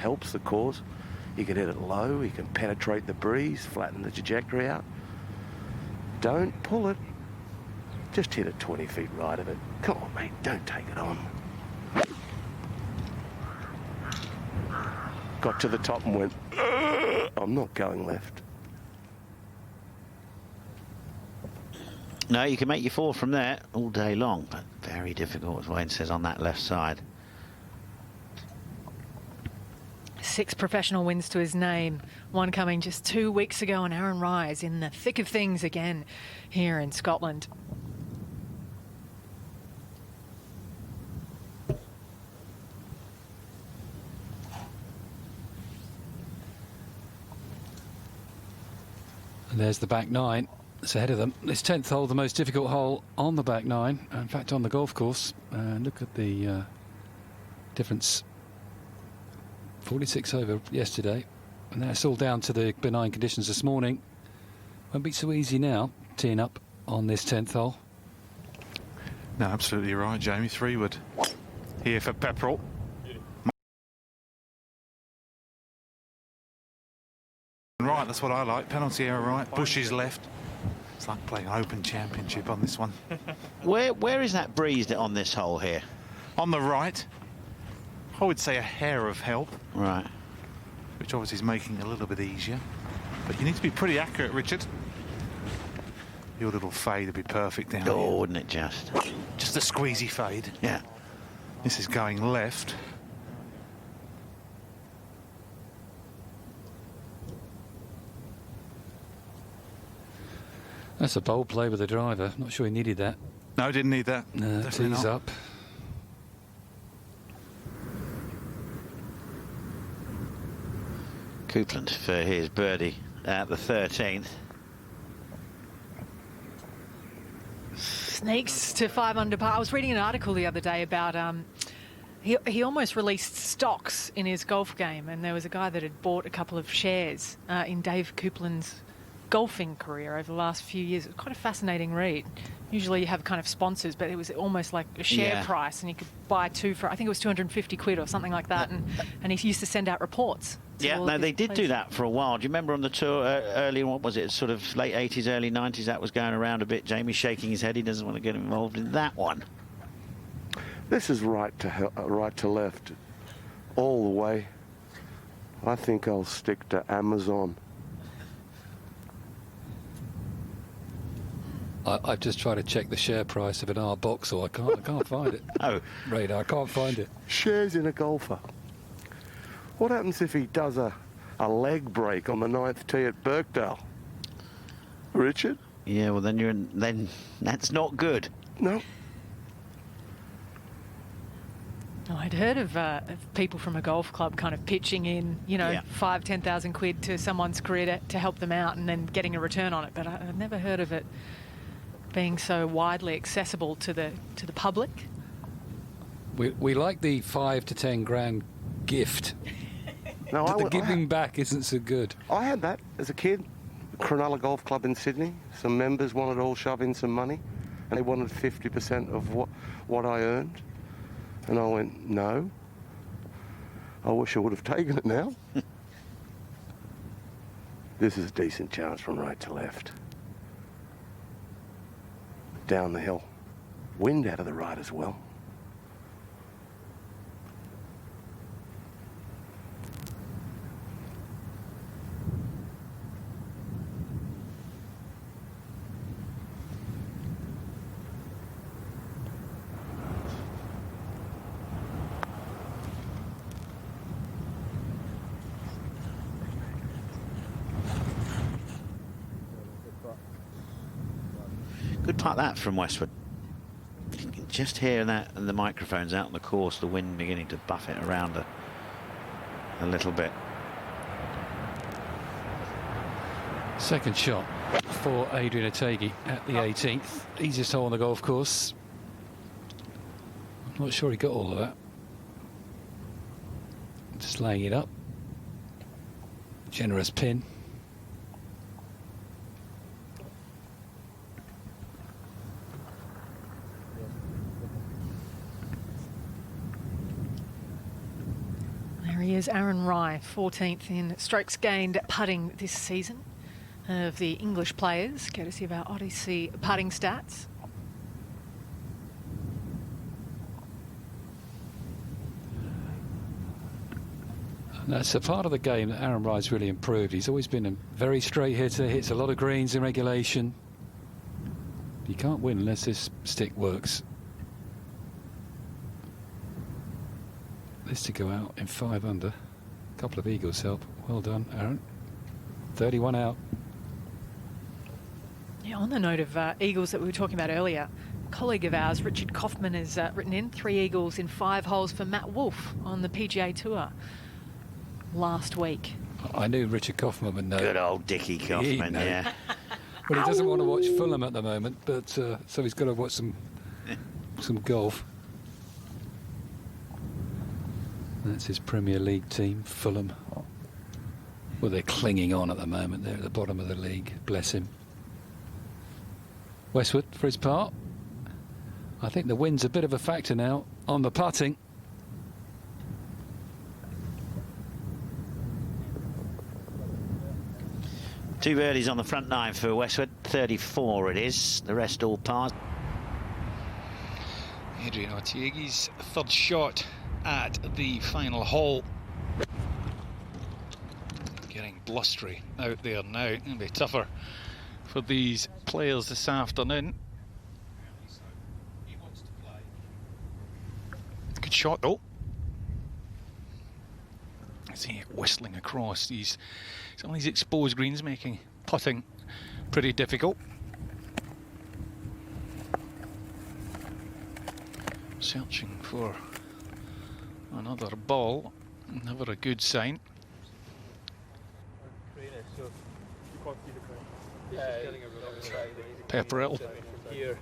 helps the cause. You can hit it low, you can penetrate the breeze, flatten the trajectory out. Don't pull it. Just hit it 20 feet right of it. Come on, mate, don't take it on. Got to the top and went, I'm not going left. No, you can make your four from there all day long, but very difficult, as Wayne says, on that left side. 6 professional wins to his name. One coming just 2 weeks ago, and Aaron Rise in the thick of things again here in Scotland. And there's the back nine. It's ahead of them. This 10th hole, the most difficult hole on the back nine, in fact on the golf course. And look at the difference. 46 over yesterday, and that's all down to the benign conditions this morning. Won't be so easy now, teeing up on this 10th hole. No, absolutely right, Jamie. 3 wood here for Pepperell. Right, that's what I like. Penalty area right, bushes left. It's like playing Open Championship on this one. Where is that breeze on this hole here? On the right, I would say a hair of help. Right. Which obviously is making it a little bit easier. But you need to be pretty accurate, Richard. Your little fade would be perfect down here. Oh, wouldn't it just? Just a squeezy fade. Yeah. This is going left. That's a bold play with the driver. Not sure he needed that. No, didn't need that. No, tees up. Coupland for his birdie at the 13th. Sneaks to 5 under par. I was reading an article the other day about he almost released stocks in his golf game, and there was a guy that had bought a couple of shares in Dave Coupland's golfing career over the last few years. It was quite a fascinating read. Usually you have kind of sponsors, but it was almost like a share price, and you could buy 2 for, I think it was 250 quid or something like that, and he used to send out reports. Yeah, no, they did do that for a while. Do you remember on the tour early, what was it, sort of late 80s, early 90s, that was going around a bit? Jamie's shaking his head. He doesn't want to get involved in that one. This is right to left all the way. I think I'll stick to Amazon. I've just tried to check the share price of an R box, so I can't find it. Oh, Radar, I can't find it. Shares in a golfer. What happens if he does a leg break on the 9th tee at Birkdale? Richard? yeah. Well, then that's not good. No. I'd heard of people from a golf club kind of pitching in, you know, Yeah. 5,000-10,000 quid to someone's career to help them out and then getting a return on it. But I've never heard of it being so widely accessible to the public. We like the 5 to 10 grand gift. No, But the giving back isn't so good. I had that as a kid. Cronulla Golf Club in Sydney. Some members wanted all shove in some money, and they wanted 50% of what I earned. And I went, no. I wish I would have taken it now. This is a decent chance from right to left. Down the hill. Wind out of the right as well. Good like that from Westwood. You can just hear that, and the microphones out on the course, the wind beginning to buff it around a little bit. Second shot for Adrian Otegi at the 18th. Easiest hole on the golf course. I'm not sure he got all of that. Just laying it up. Generous pin. There he Australia's Aaron Rai, 14th in strokes gained putting this season of the English players, courtesy of our Odyssey putting stats. And that's a part of the game that Aaron Rai's really improved. He's always been a very straight hitter, hits a lot of greens in regulation. You can't win unless this stick works. This to go out in 5 under. A couple of eagles help. Well done, Aaron. 31 out. Yeah, on the note of eagles that we were talking about earlier, a colleague of ours, Richard Kaufman, has written in 3 eagles in 5 holes for Matt Wolff on the PGA Tour last week. I knew Richard Kaufman would know. Good old Dickie Kaufman, yeah. Well, he doesn't want to watch Fulham at the moment, but so he's got to watch some golf. That's his Premier League team, Fulham. Well, they're clinging on at the moment. They're at the bottom of the league. Bless him. Westwood for his part. I think the wind's a bit of a factor now on the putting. Two birdies on the front 9 for Westwood. 34 it is. The rest all pars. Adrian Ortiegui's third shot at the final hole. Getting blustery out there now. It'll be tougher for these players this afternoon. Good shot though. See it whistling across these some of these exposed greens, making putting pretty difficult. Searching for another ball, never a good sign. Pepperell. Here,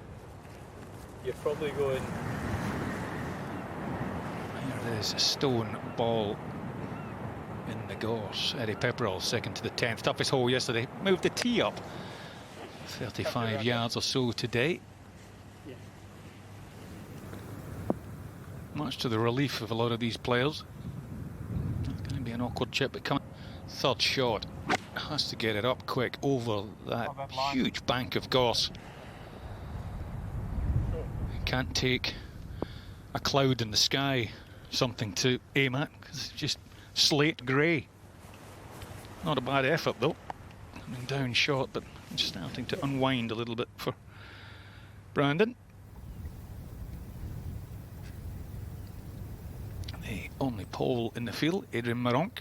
you're probably going. There it is, a stone ball in the gorse. Eddie Pepperell second to the 10th. Toughest hole yesterday. Moved the tee up 35 yards or so today. Much to the relief of a lot of these players. It's going to be an awkward chip, but come third shot. Has to get it up quick over that huge bank of gorse. Can't take a cloud in the sky something to aim at, because it's just slate grey. Not a bad effort though. Coming down short, but just starting to unwind a little bit for Brandon. The only pole in the field, Adrian Maronk.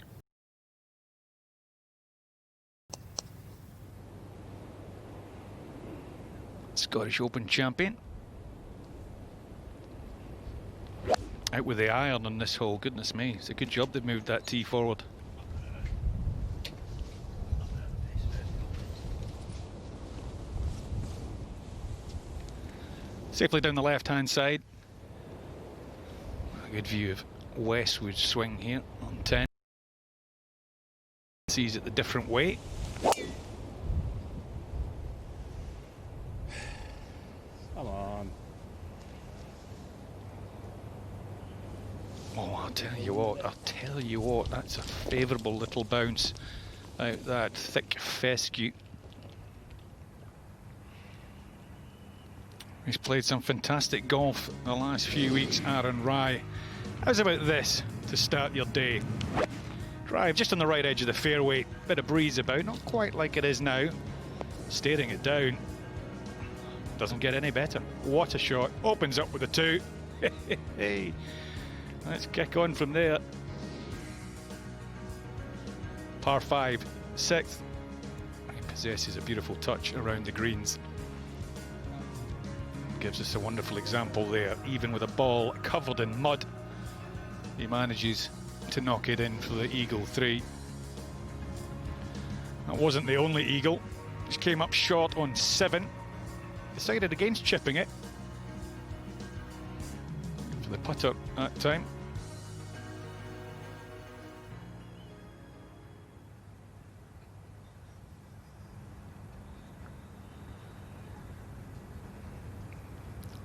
Scottish Open champion. Out with the iron on this hole, goodness me. It's a good job they've moved that tee forward. Safely down the left-hand side. A good view of Westwood's swing here on 10. Sees it the different way. Come on. Oh, I'll tell you what, that's a favourable little bounce out that thick fescue. He's played some fantastic golf the last few weeks, Aaron Rai. How's about this to start your day? Drive just on the right edge of the fairway, bit of breeze about, not quite like it is now. Staring it down, doesn't get any better. What a shot, opens up with a 2. Hey. Let's kick on from there. Par 5, 6th. He possesses a beautiful touch around the greens. Gives us a wonderful example there. Even with a ball covered in mud, he manages to knock it in for the eagle 3. That wasn't the only eagle. Just came up short on 7. Decided against chipping it. For the putter that time.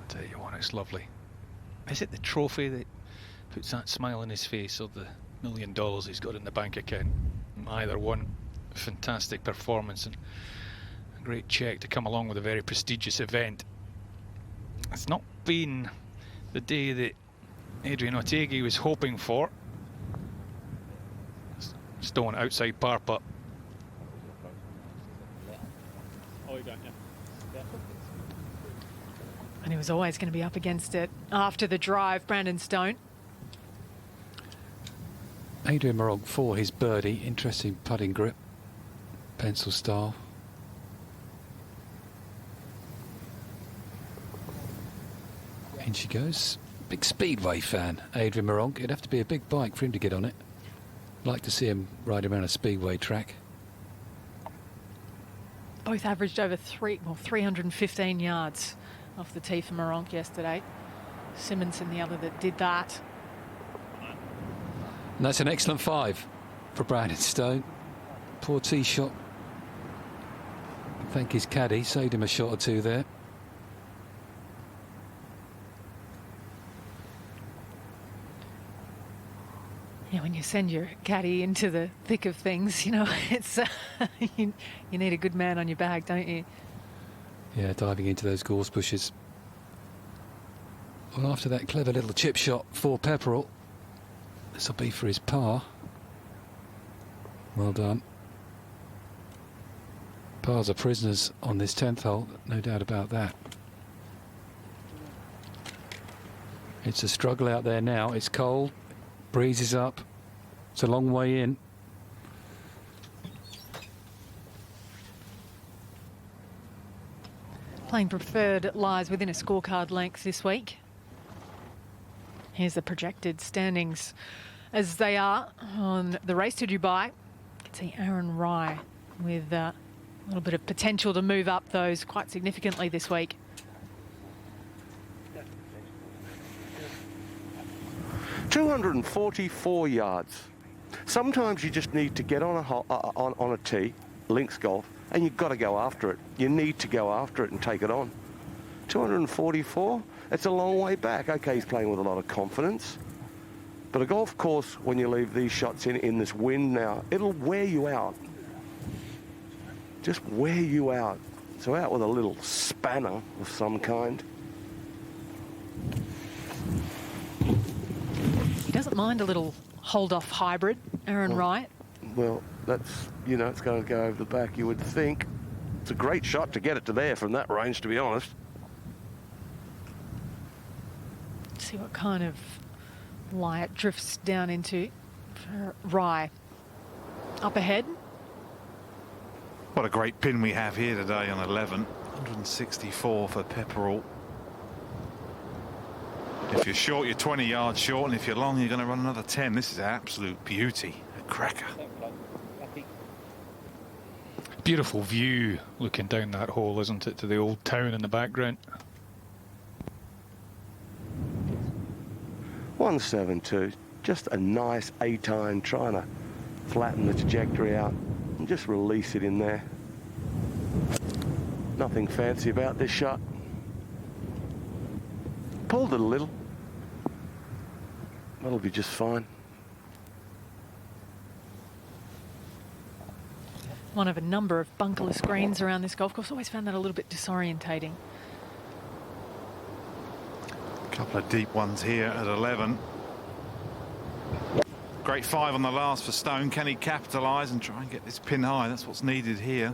I'll tell you what, it's lovely. Is it the trophy that puts that smile on his face, or the million he's got in the bank account. Either one, fantastic performance and a great check to come along with a very prestigious event. It's not been the day that Adrian Otegi was hoping for. Stone outside par putt. Oh, you got yeah. And he was always going to be up against it after the drive, Brandon Stone. Adrian Meronk for his birdie. Interesting putting grip. Pencil style. In she goes. Big Speedway fan, Adrian Meronk. It'd have to be a big bike for him to get on it. Like to see him ride around a Speedway track. Both averaged over 315 yards off the tee for Meronk yesterday. Simonson, the other that did that. And that's an excellent 5 for Brandon Stone. Poor tee shot. Thank his caddy, saved him a shot or two there. Yeah, when you send your caddy into the thick of things, you know, it's you need a good man on your back, don't you? Yeah, diving into those gorse bushes. Well, after that clever little chip shot for Pepperell, this will be for his par. Well done. Pars are prisoners on this 10th hole, no doubt about that. It's a struggle out there now. It's cold. Breeze is up. It's a long way in. Playing preferred lies within a scorecard length this week. Here's the projected standings as they are on the race to Dubai. You can see Aaron Rai with a little bit of potential to move up those quite significantly this week. 244 yards. Sometimes you just need to get on a tee, links golf, and you've got to go after it. You need to go after it and take it on. 244, it's a long way back. Okay, he's playing with a lot of confidence. But a golf course, when you leave these shots in this wind now, it'll wear you out. Just wear you out. So out with a little spanner of some kind. He doesn't mind a little hold-off hybrid, Aaron Wright. Well, that's, you know, it's going to go over the back, you would think. It's a great shot to get it to there from that range, to be honest. See what kind of lie it drifts down into for Rye. Up ahead. What a great pin we have here today on 11. 164 for Pepperell. If you're short, you're 20 yards short, and if you're long, you're going to run another 10. This is an absolute beauty, a cracker. Beautiful view looking down that hole, isn't it, to the old town in the background. 172, just a nice A-tine, trying to flatten the trajectory out and just release it in there. Nothing fancy about this shot. Pulled it a little. That'll be just fine. One of a number of bunkerless greens around this golf course. Always found that a little bit disorientating. A couple of deep ones here at 11. Great 5 on the last for Stone. Can he capitalise and try and get this pin high? That's what's needed here.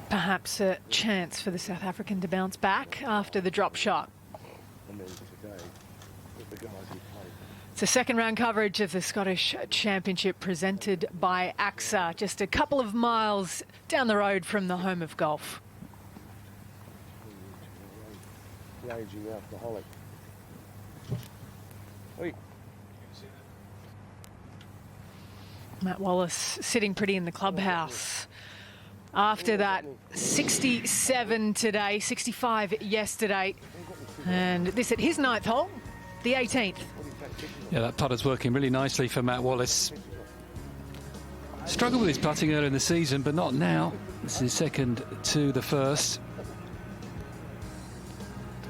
Perhaps a chance for the South African to bounce back after the drop shot. It's a second round coverage of the Scottish Championship presented by AXA, just a couple of miles down the road from the home of golf. Raging alcoholic. Matt Wallace sitting pretty in the clubhouse. After that 67 today, 65 yesterday, and this at his 9th hole, the 18th. Yeah, that putter's working really nicely for Matt Wallace. Struggled with his putting earlier in the season, but not now. This is his second to the first.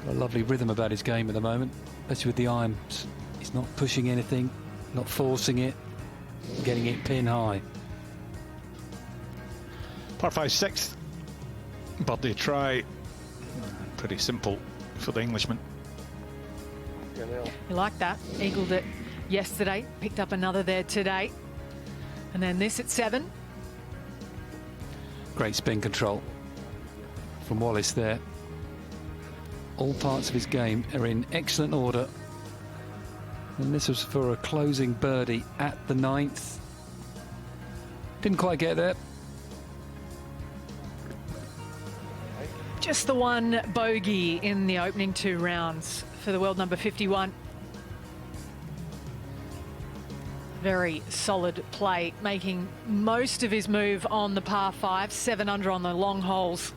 Got a lovely rhythm about his game at the moment, especially with the irons. He's not pushing anything, not forcing it, getting it pin high. Par 5 6th birthday try. Pretty simple for the Englishman. You like that? Eagled it yesterday, picked up another there today. And then this at 7. Great spin control from Wallace there. All parts of his game are in excellent order. And this was for a closing birdie at the 9th. Didn't quite get there. Just the one bogey in the opening 2 rounds for the world number 51. Very solid play, making most of his move on the par 5, 7 under on the long holes.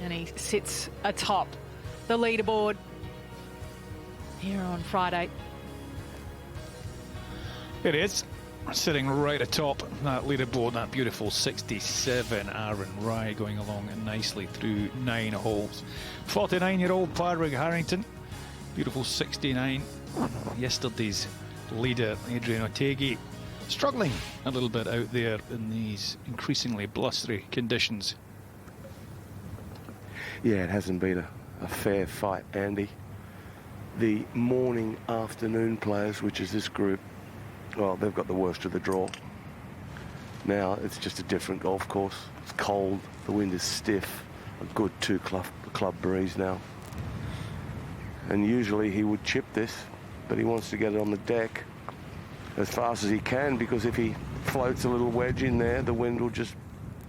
And he sits atop the leaderboard here on Friday. It is sitting right atop that leaderboard, that beautiful 67 Aaron Rai going along nicely through 9 holes. 49-year-old Padraig Harrington, beautiful 69. Yesterday's leader Adrian Otegi struggling a little bit out there in these increasingly blustery conditions. Yeah, it hasn't been a fair fight, Andy. The morning afternoon players, which is this group, well, they've got the worst of the draw. Now it's just a different golf course. It's cold, the wind is stiff, a good 2 club breeze now. And usually he would chip this, but he wants to get it on the deck as fast as he can, because if he floats a little wedge in there, the wind will just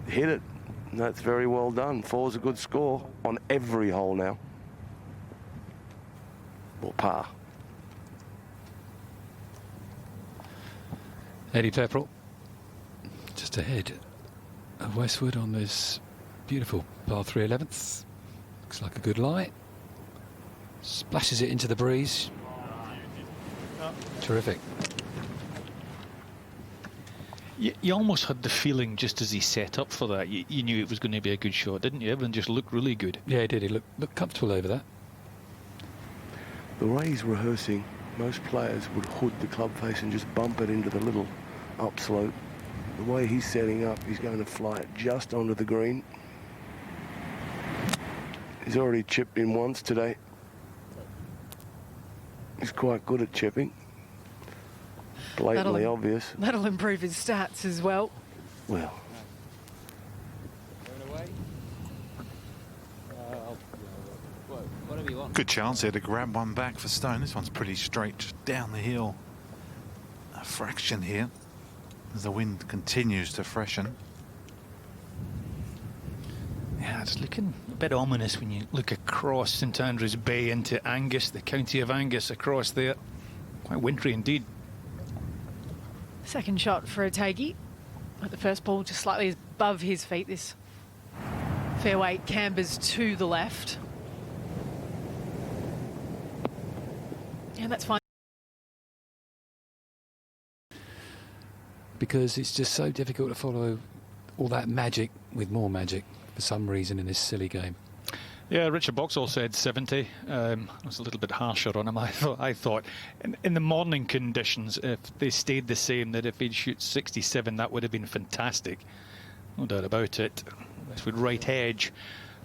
hit it. And that's very well done. 4's a good score on every hole now. Or par. Eddie Pepperell just ahead of Westwood on this beautiful par 3 11th. Looks like a good lie. Splashes it into the breeze. Terrific. You almost had the feeling just as he set up for that, you knew it was going to be a good shot, didn't you? Everyone just looked really good. Yeah, he did. He looked comfortable over that. The way he's rehearsing, most players would hood the club face and just bump it into the little upslope. The way he's setting up, he's going to fly it just onto the green. He's already chipped in once today. He's quite good at chipping. Blatantly obvious. That'll improve his stats as well. Well, Good chance here to grab one back for Stone. This one's pretty straight, just down the hill. A fraction here as the wind continues to freshen. Yeah, it's looking a bit ominous when you look across St Andrews Bay into Angus, the county of Angus across there. Quite wintry indeed. Second shot for Otegi. At the first ball, just slightly above his feet. This fairway cambers to the left. And that's fine. Because it's just so difficult to follow all that magic with more magic for some reason in this silly game. Yeah, Richard Boxall said 70. I was a little bit harsher on him. I thought in the morning conditions, if they stayed the same, that if he'd shoot 67, that would have been fantastic. No doubt about it. This would right edge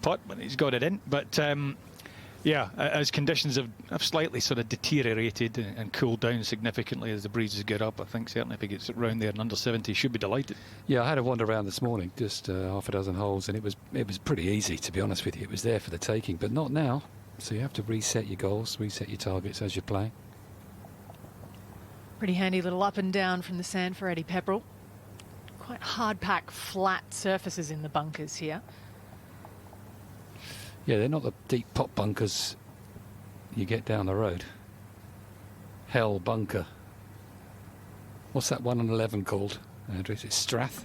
putt, but he's got it in. But yeah, as conditions have slightly sort of deteriorated and cooled down significantly as the breezes get up, I think certainly if he gets around there and under 70, he should be delighted. Yeah, I had a wander around this morning, just half a dozen holes, and it was pretty easy, to be honest with you. It was there for the taking, but not now. So you have to reset your goals, reset your targets as you play. Pretty handy little up and down from the sand for Eddie Pepperell. Quite hard pack, flat surfaces in the bunkers here. Yeah, they're not the deep pot bunkers you get down the road. Hell bunker. What's that 1 on 11 called, Andrew? Is it Strath?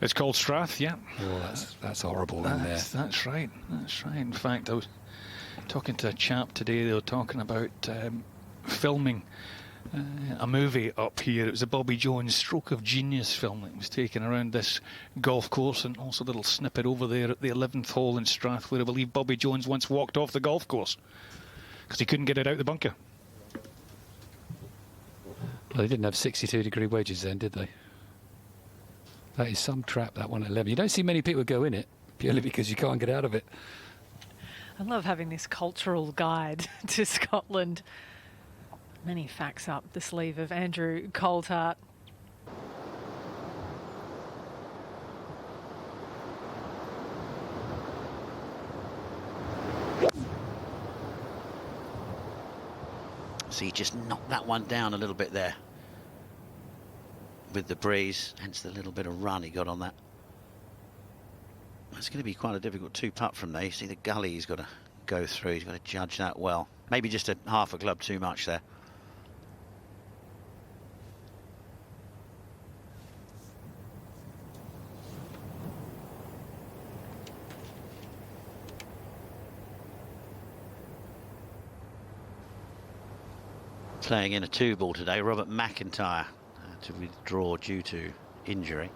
It's called Strath, yeah. Oh, that's horrible in there. That's right. That's right. In fact, I was talking to a chap today. They were talking about filming a movie up here. It was a Bobby Jones Stroke of Genius film that was taken around this golf course, and also a little snippet over there at the 11th hole in Strathclyde. I believe Bobby Jones once walked off the golf course because he couldn't get it out the bunker. Well, they didn't have 62-degree wedges then, did they? That is some trap, that one at 11. You don't see many people go in it, purely because you can't get out of it. I love having this cultural guide to Scotland. Many facts up the sleeve of Andrew Coulthart. So he just knocked that one down a little bit there with the breeze, hence the little bit of run he got on that. It's going to be quite a difficult two-putt from there. You see the gully he's got to go through. He's got to judge that well. Maybe just a half a club too much there. Playing in a two-ball today, Robert McIntyre to withdraw due to injury.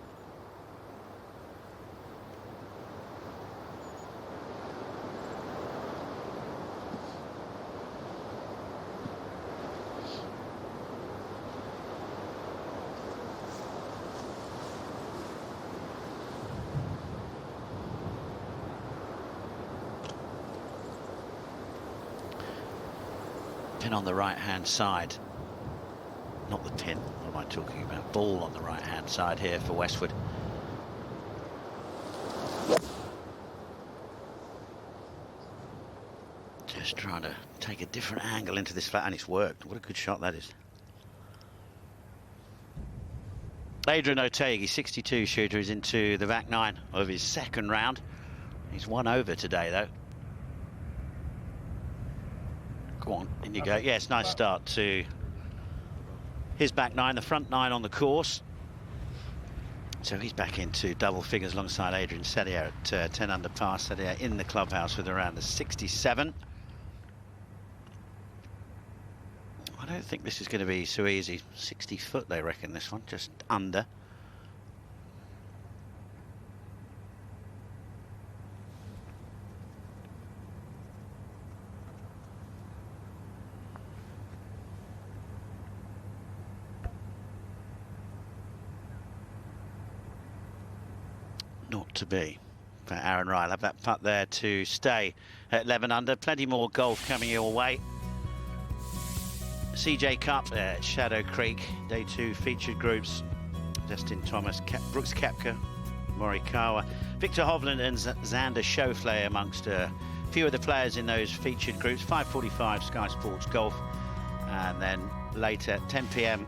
Pin on the right-hand side. Not the pin, what am I talking about? Ball on the right-hand side here for Westwood. Just trying to take a different angle into this flat, and it's worked. What a good shot that is. Adrian Otaegi, 62 shooter, is into the back nine of his second round. He's one over today, though. Go on, in you go. Yes, nice start to his back nine, the front nine on the course. So he's back into double figures alongside Adrian Setier at 10 under par. Setier in the clubhouse with around a 67. I don't think this is going to be so easy. 60 foot, they reckon, this one, just under. Not to be for Aaron Ryle. Have that putt there to stay at 11 under. Plenty more golf coming your way. CJ Cup at Shadow Creek, day 2 featured groups. Justin Thomas, Brooks Koepka, Morikawa, Victor Hovland and Xander Schauffele amongst a few of the players in those featured groups. 5:45 Sky Sports Golf, and then later 10 p.m.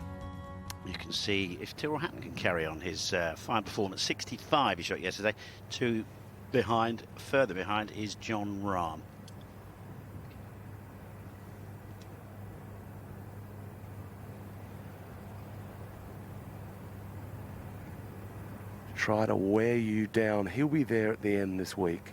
you can see if Tyrrell Hatton can carry on his fine performance. 65 he shot yesterday. 2 behind, further behind is John Rahm. Try to wear you down. He'll be there at the end this week.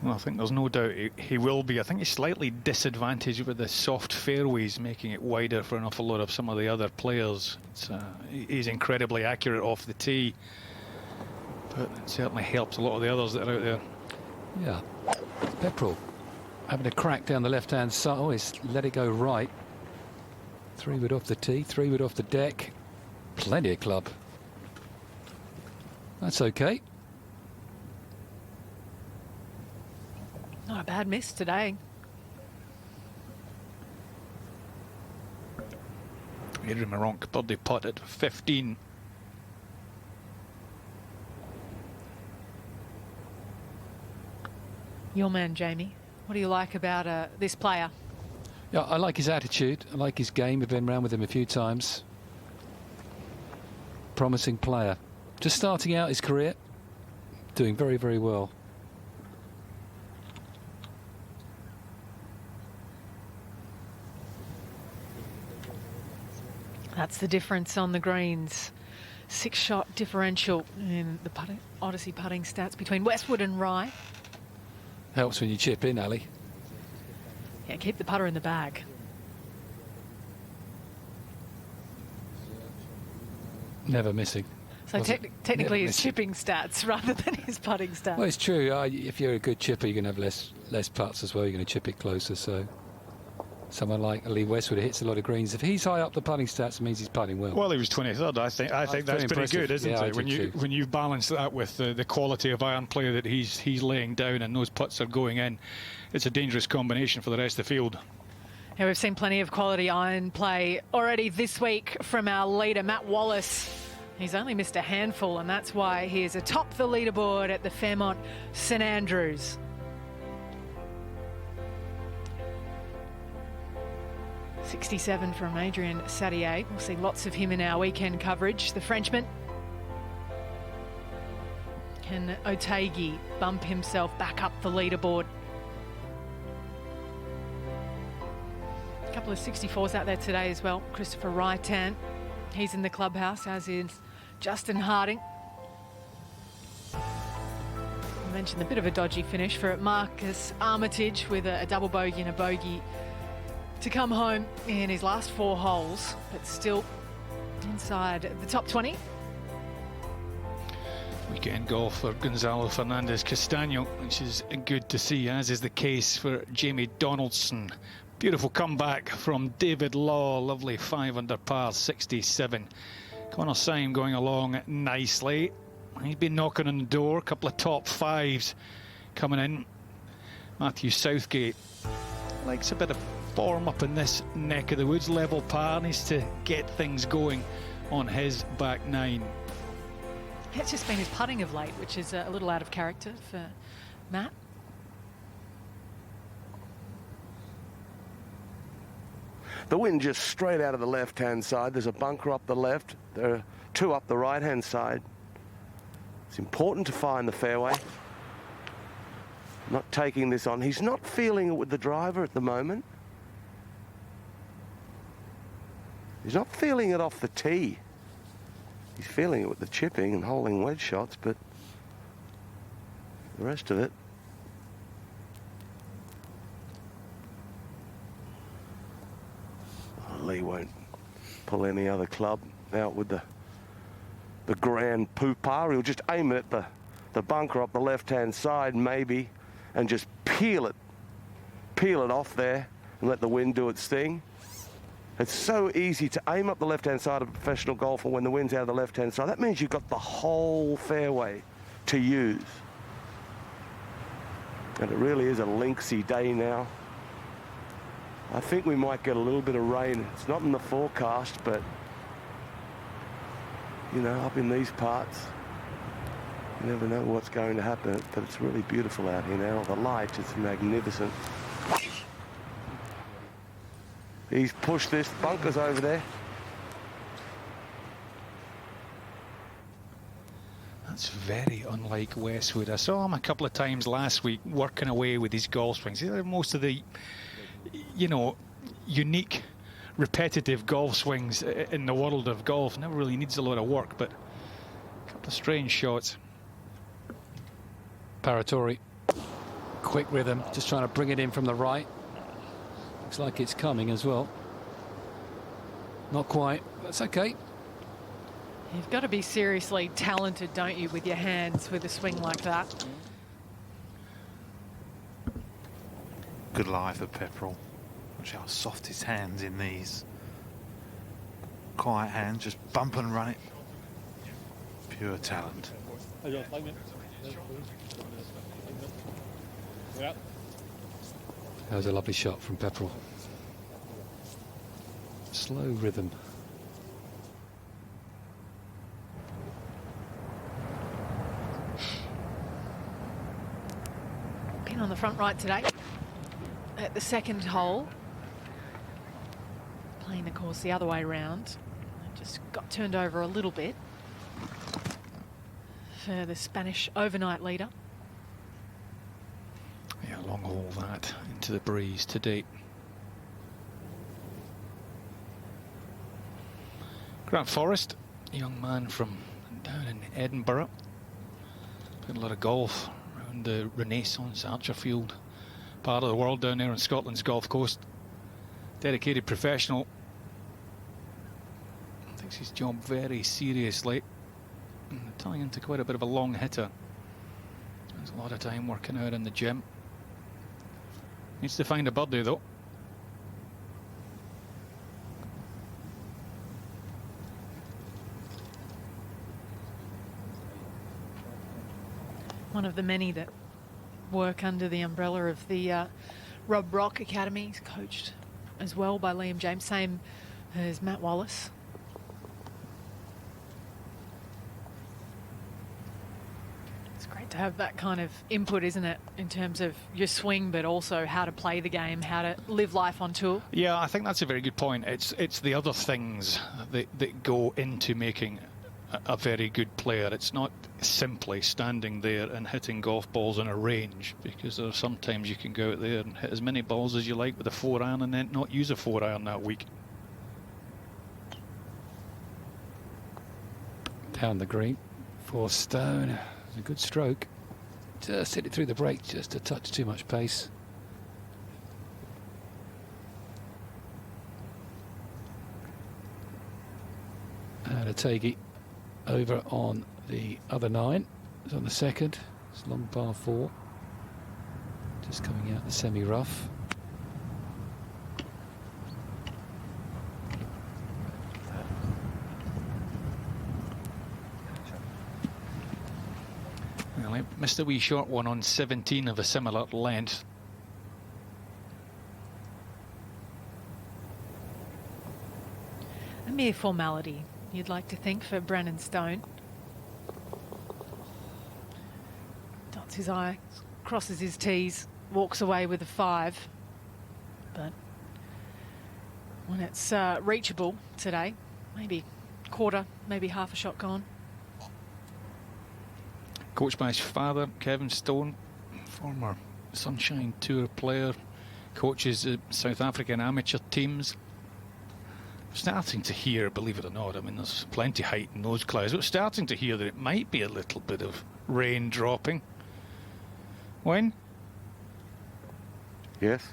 Well, I think there's no doubt he will be. I think he's slightly disadvantaged with the soft fairways, making it wider for an awful lot of some of the other players. He's incredibly accurate off the tee, but it certainly helps a lot of the others that are out there. Yeah. Pepperell having a crack down the left-hand side. Oh, he's let it go right. 3-wood off the tee, 3-wood off the deck. Plenty of club. That's okay. Not a bad miss today. Adrian Maronk birdie putt at 15. Your man, Jamie. What do you like about this player? Yeah, I like his attitude. I like his game. I've been around with him a few times. Promising player. Just starting out his career. Doing very, very well. That's the difference on the greens. 6-shot differential in the Odyssey putting stats between Westwood and Rye. Helps when you chip in, Ali. Yeah, keep the putter in the bag. Never missing. So technically his chipping stats rather than his putting stats. Well, it's true. If you're a good chipper, you're going to have less putts as well. You're going to chip it closer. So someone like Lee Westwood who hits a lot of greens, if he's high up the putting stats, it means he's putting well. Well, he was 23rd. I think that's pretty good, isn't yeah, it? When you balance that with the quality of iron play that he's laying down and those putts are going in, it's a dangerous combination for the rest of the field. Yeah, we've seen plenty of quality iron play already this week from our leader, Matt Wallace. He's only missed a handful, and that's why he is atop the leaderboard at the Fairmont St Andrews. .67 from Adrian Sadier. We'll see lots of him in our weekend coverage. The Frenchman. Can Otegi bump himself back up the leaderboard? A couple of 64s out there today as well. Christopher Raitan, he's in the clubhouse, as is Justin Harding. I mentioned a bit of a dodgy finish for Marcus Armitage with a double bogey and a bogey to come home in his last 4 holes, but still inside the top 20. Weekend golf for Gonzalo Fernandez Castaño, which is good to see, as is the case for Jamie Donaldson. Beautiful comeback from David Law. Lovely 5 under par, 67. Connor Syme going along nicely. He's been knocking on the door. A couple of top 5s coming in. Matthew Southgate likes a bit of form up in this neck of the woods. Level par, needs to get things going on his back 9. It's just been his putting of late, which is a little out of character for Matt. The wind just straight out of the left-hand side. There's a bunker up the left. There are 2 up the right-hand side. It's important to find the fairway. Not taking this on. He's not feeling it with the driver at the moment. He's not feeling it off the tee. He's feeling it with the chipping and holding wedge shots, but the rest of it. Lee won't pull any other club out with the grand poupar. He'll just aim it at the bunker up the left-hand side, maybe, and just peel it off there and let the wind do its thing. It's so easy to aim up the left-hand side of a professional golfer when the wind's out of the left-hand side. That means you've got the whole fairway to use. And it really is a lynxy day now. I think we might get a little bit of rain. It's not in the forecast, but, you know, up in these parts, you never know what's going to happen. But it's really beautiful out here now. The light is magnificent. He's pushed this. Bunker's over there. That's very unlike Westwood. I saw him a couple of times last week working away with his golf swings. Most of the, you know, unique, repetitive golf swings in the world of golf never really needs a lot of work, but a couple of strange shots. Paratori, quick rhythm, just trying to bring it in from the right. Looks like it's coming as well. Not quite. That's okay. You've got to be seriously talented, don't you, with your hands with a swing like that. Good lie for Pepperell. Watch how soft his hands in these. Quiet hands, just bump and run it. Pure talent. That was a lovely shot from Pepperell. Slow rhythm. Pin on the front right today at the second hole. Playing the course the other way round. Just got turned over a little bit for the Spanish overnight leader. Yeah, long hole that into the breeze to date. Grant Forrest, a young man from down in Edinburgh, played a lot of golf around the Renaissance Archerfield part of the world down there on Scotland's Golf Coast. Dedicated professional. Takes his job very seriously. And turning into quite a bit of a long hitter. Spends a lot of time working out in the gym. Needs to find a birdie though. One of the many that work under the umbrella of the Rob Rock Academy. He's coached as well by Liam James, same as Matt Wallace. It's great to have that kind of input, isn't it, in terms of your swing, but also how to play the game, how to live life on tour. Yeah, I think that's a very good point. It's the other things that go into making a very good player. It's not simply standing there and hitting golf balls on a range, because there are sometimes you can go out there and hit as many balls as you like with a 4-iron and then not use a 4-iron that week. Down the green for Stone. It's a good stroke. Just hit it through the break, just a touch too much pace. And Ategi over on the other 9. It's on the second. It's long par 4. Just coming out the semi-rough. Well, I missed a wee short one on 17 of a similar length. A mere formality, you'd like to think, for Brennan Stone. Dots his I, crosses his T's, walks away with a 5. But when it's reachable today, maybe quarter, maybe half a shot gone. Coached by his father, Kevin Stone, former Sunshine Tour player, coaches South African amateur teams. Starting to hear, believe it or not, I mean, there's plenty of height in those clouds, but starting to hear that it might be a little bit of rain dropping. When? Yes.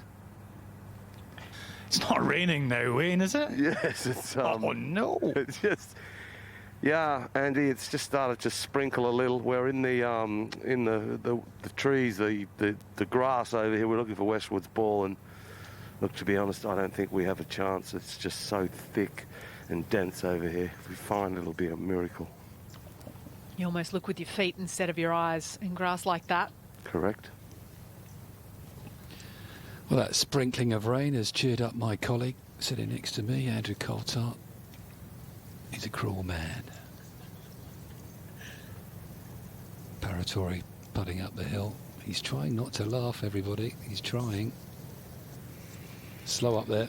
It's not raining now, Wayne, is it? Yes, it's oh no! It's just, yeah, Andy. It's just started to sprinkle a little. We're in the trees, the grass over here. We're looking for Westwood's ball, and look, to be honest, I don't think we have a chance. It's just so thick and dense over here. If we find it, it'll be a miracle. You almost look with your feet instead of your eyes in grass like that. Correct. Well, that sprinkling of rain has cheered up my colleague sitting next to me, Andrew Coulthard. He's a cruel man. Paratori putting up the hill. He's trying not to laugh, everybody. He's trying. Slow up there.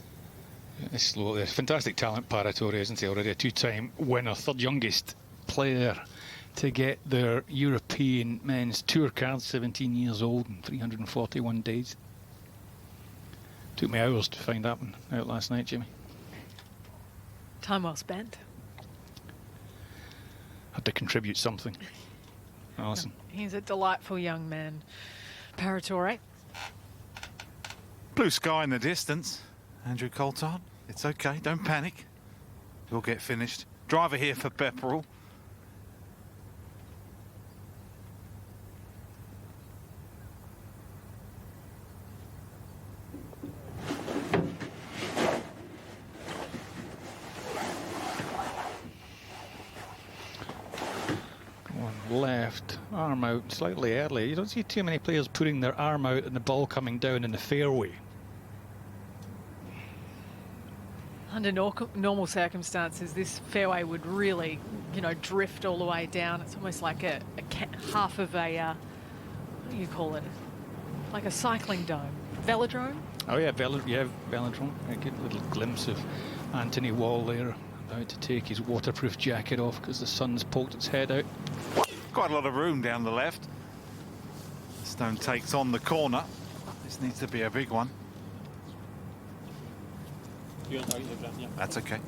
It's slow there. Fantastic talent, Paratori, isn't he? Already a 2-time winner, third youngest player to get their European men's tour card, 17 years old and 341 days. Took me hours to find that one out last night, Jimmy. Time well spent. Had to contribute something. Alison. He's a delightful young man, Paratori. Blue sky in the distance. Andrew Coulthard. It's okay, don't panic. We'll get finished. Driver here for Pepperell. Left, arm out slightly early. You don't see too many players putting their arm out and the ball coming down in the fairway. Under normal circumstances, this fairway would really, you know, drift all the way down. It's almost like half of a, what do you call it? Like a cycling dome. Velodrome? Oh yeah, Velodrome. A good little glimpse of Anthony Wall there, about to take his waterproof jacket off because the sun's poked its head out. Quite a lot of room down the left. Stone takes on the corner. This needs to be a big one. You're on target, Grant, yeah. That's okay.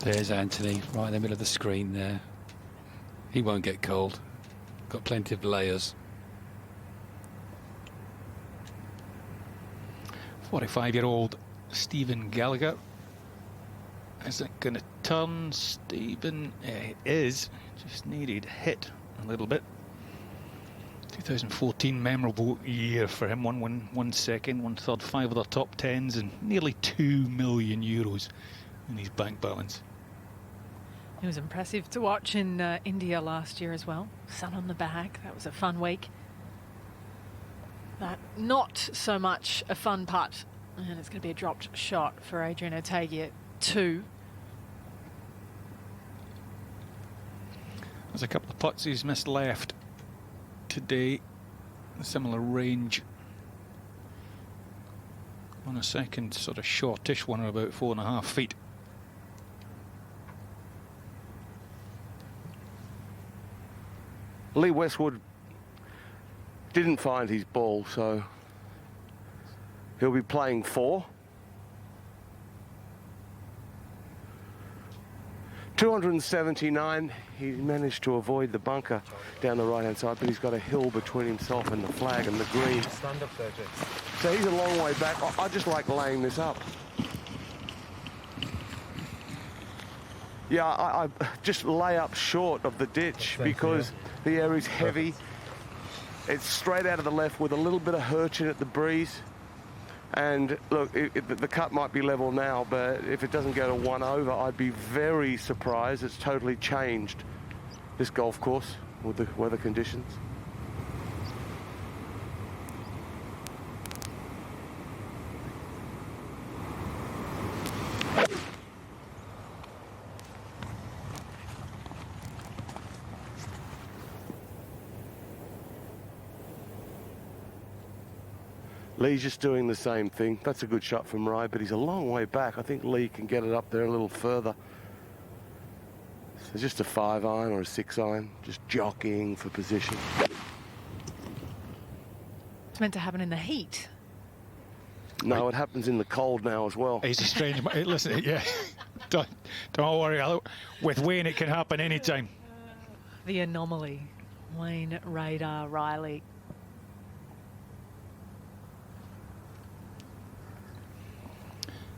There's Anthony, right in the middle of the screen there. He won't get cold. Got plenty of layers. 45-year-old Stephen Gallagher. Is it going to turn? Stephen is. Just needed hit a little bit. 2014, memorable year for him. 1 win, 1 second, 1/3, 5 other top 10s, and nearly €2 million in his bank balance. It was impressive to watch in India last year as well. Sun on the back. That was a fun week. But not so much a fun putt. And it's going to be a dropped shot for Adrian Otaegui at 2. There's a couple of putts he's missed left today. A similar range. On a second, sort of shortish one, about 4.5 feet. Lee Westwood didn't find his ball, so he'll be playing 4. 279, he managed to avoid the bunker down the right-hand side, but he's got a hill between himself and the flag and the green. Stand up there, Jake. So he's a long way back. I just like laying this up. Yeah, I just lay up short of the ditch because the air is heavy. It's straight out of the left with a little bit of hurching at the breeze. And look, the cut might be level now, but if it doesn't go to 1 over, I'd be very surprised. It's totally changed, this golf course, with the weather conditions. Lee's just doing the same thing. That's a good shot from Rye, but he's a long way back. I think Lee can get it up there a little further. So just a 5-iron or a 6-iron, just jockeying for position. It's meant to happen in the heat. No, it happens in the cold now as well. He's a strange man. Listen, yeah, don't worry. With Wayne, it can happen anytime. The anomaly. Wayne Radar Riley.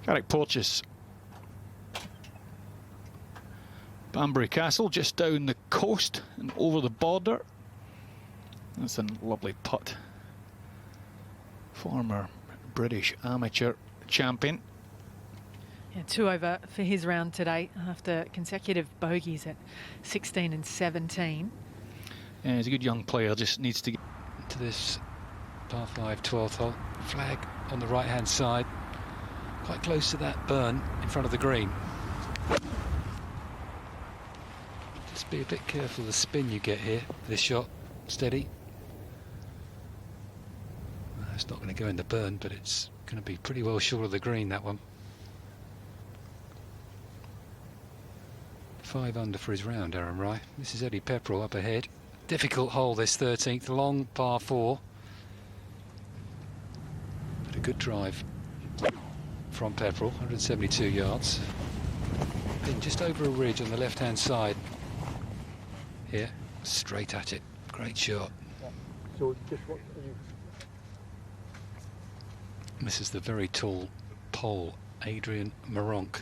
Carrick Porteous. Banbury Castle, just down the coast and over the border. That's a lovely putt. Former British amateur champion. Yeah, 2 over for his round today after consecutive bogeys at 16 and 17. Yeah, he's a good young player, just needs to get To this par 5 12th hole. Flag on the right-hand side. Quite close to that burn in front of the green. Just be a bit careful of the spin you get here. This shot, steady. It's not going to go in the burn, but it's going to be pretty well short of the green, that one. 5 under for his round, Aaron Rye. This is Eddie Pepperell up ahead. Difficult hole, this 13th, long par 4. But a good drive from Pepperell, 172 yards. Been just over a ridge on the left-hand side. Here, straight at it. Great shot. So just what are you? This is the very tall Pole, Adrian Maronk.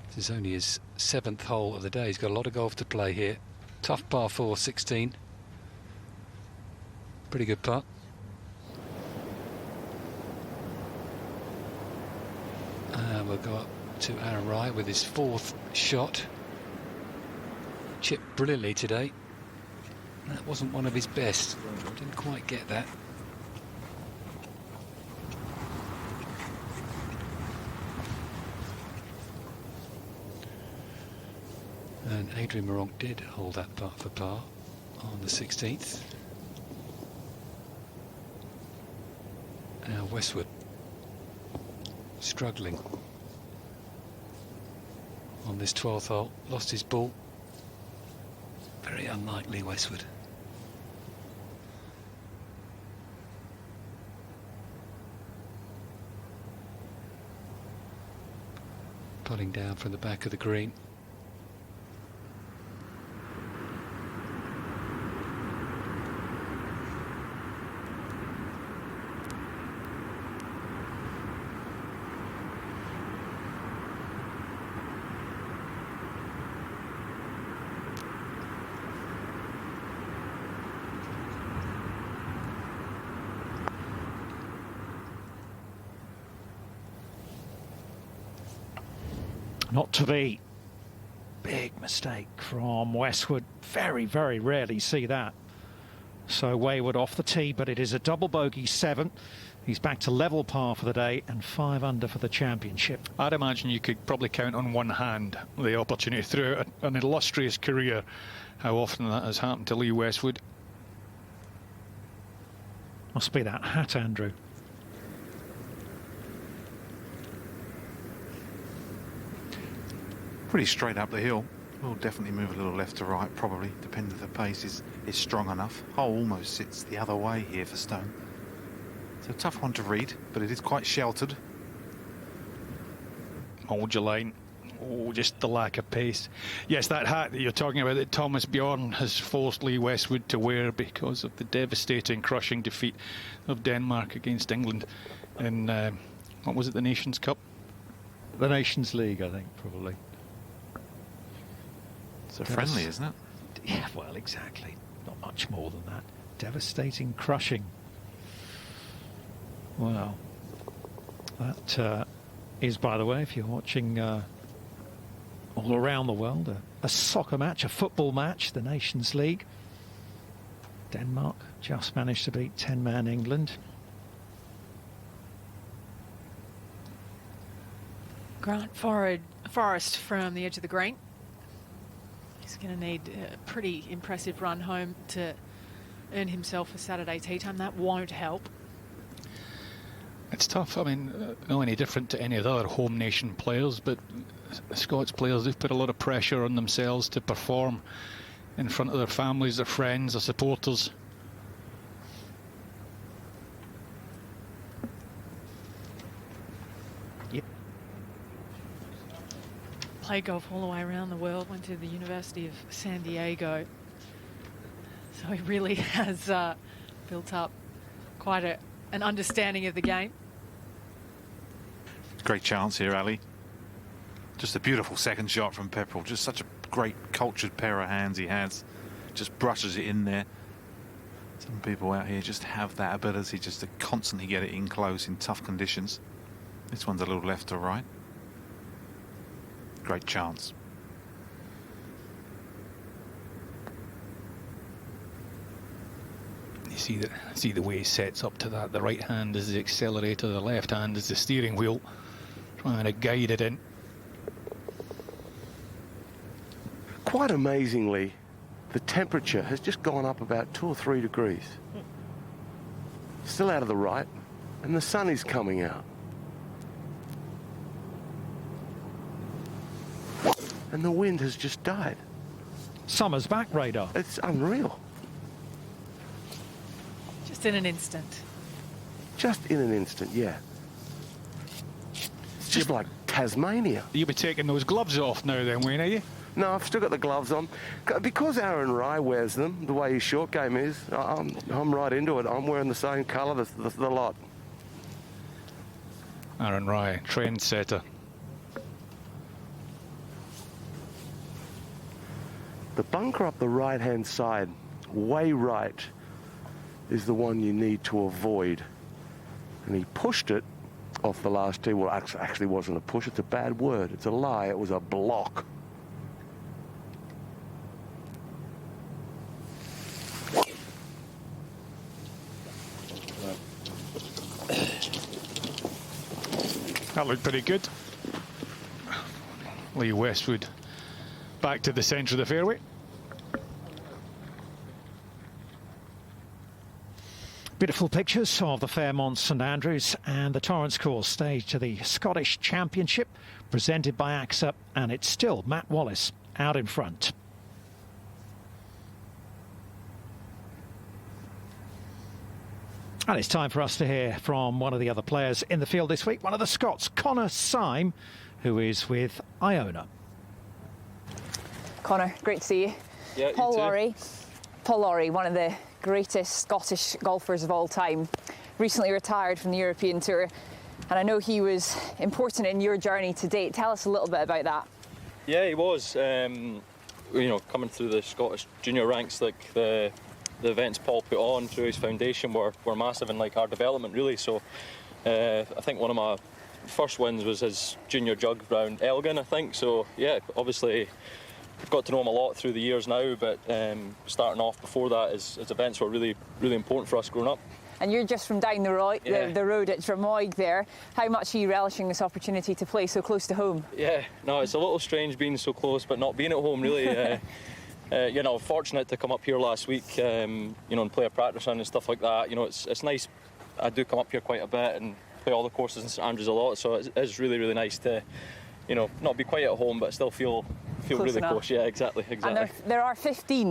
This is only his 7th hole of the day. He's got a lot of golf to play here. Tough par 4, 16. Pretty good putt. And we'll go up to Aaron Rye with his 4th shot. Chipped brilliantly today. That wasn't one of his best. Didn't quite get that. And Adrian Maronk did hold that putt for par on the 16th. Now Westwood struggling on this 12th hole. Lost his ball. Very unlikely, Westwood. Putting down from the back of the green. Not to be. Big mistake from Westwood. Very, very rarely see that. So Wayward off the tee, but it is a double bogey 7. He's back to level par for the day and 5 under for the championship. I'd imagine you could probably count on one hand the opportunity through an illustrious career, how often that has happened to Lee Westwood. Must be that hat, Andrew. Pretty straight up the hill. Will definitely move a little left to right, probably, depending if the pace is strong enough. Hole almost sits the other way here for Stone. It's a tough one to read, but it is quite sheltered. Hold your line. Oh, just the lack of pace. Yes, that hat that you're talking about that Thomas Bjorn has forced Lee Westwood to wear because of the devastating, crushing defeat of Denmark against England in, what was it, the Nations Cup? The Nations League, I think, probably. It's a friendly, isn't it? Yeah, well, exactly. Not much more than that. Devastating, crushing. Well, that is, by the way, if you're watching all around the world, a soccer match, a football match, the Nations League. Denmark just managed to beat 10-man England. Grant Forrest from the edge of the green. He's going to need a pretty impressive run home to earn himself a Saturday tee time. That won't help. It's tough. I mean, not any different to any of the other home nation players, but Scots players, they've put a lot of pressure on themselves to perform in front of their families, their friends, their supporters. Played golf all the way around the world, went to the University of San Diego. So he really has built up quite an understanding of the game. Great chance here, Ali. Just a beautiful second shot from Pepperell. Just such a great cultured pair of hands he has. Just brushes it in there. Some people out here just have that ability just to constantly get it in close in tough conditions. This one's a little left to right. Great chance. You see the way he sets up to that. The right hand is the accelerator, the left hand is the steering wheel, trying to guide it in. Quite amazingly, the temperature has just gone up about 2 or 3 degrees. Still out of the right, and the sun is coming out. And the wind has just died. Summer's back, Radar. It's unreal. Just in an instant. Just in an instant, yeah. It's just like Tasmania. You'll be taking those gloves off now then, Wayne, are you? No, I've still got the gloves on. Because Aaron Rai wears them, the way his short game is, I'm right into it. I'm wearing the same colour, the lot. Aaron Rai, trendsetter. The bunker up the right-hand side, way right, is the one you need to avoid. And he pushed it off the last tee. Well, actually wasn't a push. It's a bad word. It's a lie. It was a block. That looked pretty good. Lee Westwood back to the centre of the fairway. Beautiful pictures of the Fairmont St Andrews and the Torrance course stage to the Scottish Championship presented by AXA, and it's still Matt Wallace out in front. And it's time for us to hear from one of the other players in the field this week, one of the Scots, Connor Syme, who is with Iona. Connor, great to see you. Yeah, Paul you too. Lawrie, one of the greatest Scottish golfers of all time, recently retired from the European Tour, and I know he was important in your journey to date. Tell us a little bit about that. Yeah, he was. You know, coming through the Scottish junior ranks, like the events Paul put on through his foundation were massive in like our development, really. So I think one of my first wins was his junior jug round Elgin, I think. So yeah, obviously I've got to know him a lot through the years now, but starting off before that, his events were really important for us growing up. And you're just from down the road at Drummoyg there. How much are you relishing this opportunity to play so close to home? Yeah, no, it's a little strange being so close but not being at home, really. You know, fortunate to come up here last week, you know, and play a practice round and stuff like that. You know, it's nice. I do come up here quite a bit and play all the courses in St Andrews a lot, so it's really nice to, you know, not be quite at home but still feel really close. Yeah, exactly. And there are 15